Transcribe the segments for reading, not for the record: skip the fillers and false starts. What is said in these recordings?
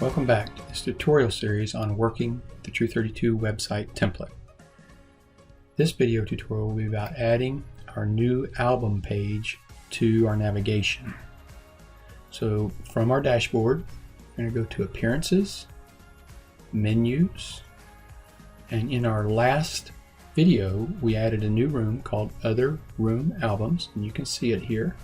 Welcome back to this tutorial series on working the True32 website template. This video tutorial will be about adding our new album page to our navigation. So from our dashboard, we're going to go to Appearances, Menus, and in our last video we added a new room called Other Room Albums, and you can see it here.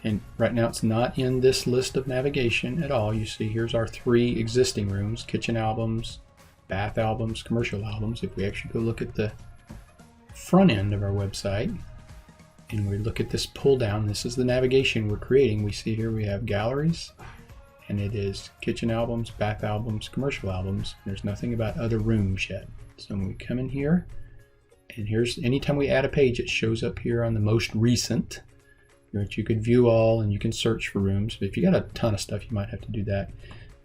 And right now it's not in this list of navigation at all. You see here's our three existing rooms: kitchen albums, bath albums, commercial albums. If we actually go look at the front end of our website and we look at this pull down, this is the navigation we're creating. We see here we have galleries, and it is kitchen albums, bath albums, commercial albums. There's nothing about other rooms yet. So when we come in here, and here's anytime we add a page, it shows up here on the most recent. You could view all, and you can search for rooms. But if you got a ton of stuff, you might have to do that.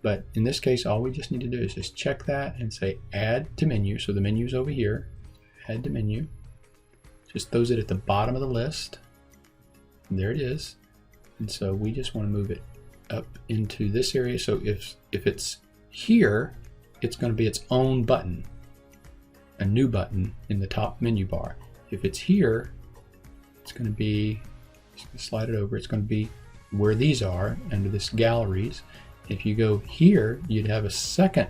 But in this case, all we just need to do is just check that and say add to menu. So the menu's over here, add to menu. Just throws it at the bottom of the list. And there it is. And so we just want to move it up into this area. So if it's here, it's going to be its own button, a new button in the top menu bar. If it's here, it's going to be, slide it over, it's going to be where these are under this galleries. If you go here, you'd have a second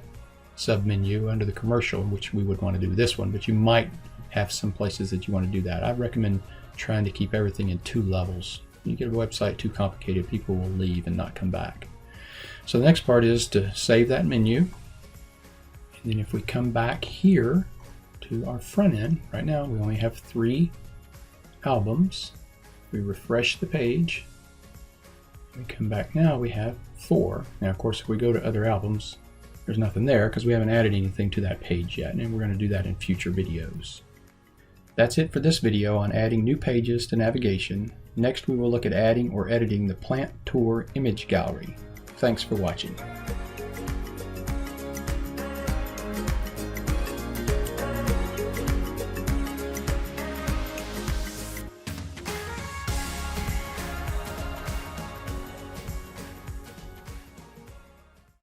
sub menu under the commercial, which we would want to do this one, but you might have some places that you want to do that. I recommend trying to keep everything in 2 levels. You get a website too complicated, people will leave and not come back. So the next part is to save that menu, and then if we come back here to our front end, right now we only have 3 albums. We refresh the page, we come back now, we have 4. Now of course if we go to other albums, there's nothing there because we haven't added anything to that page yet, and we're going to do that in future videos. That's it for this video on adding new pages to navigation. Next we will look at adding or editing the plant tour image gallery. Thanks for watching.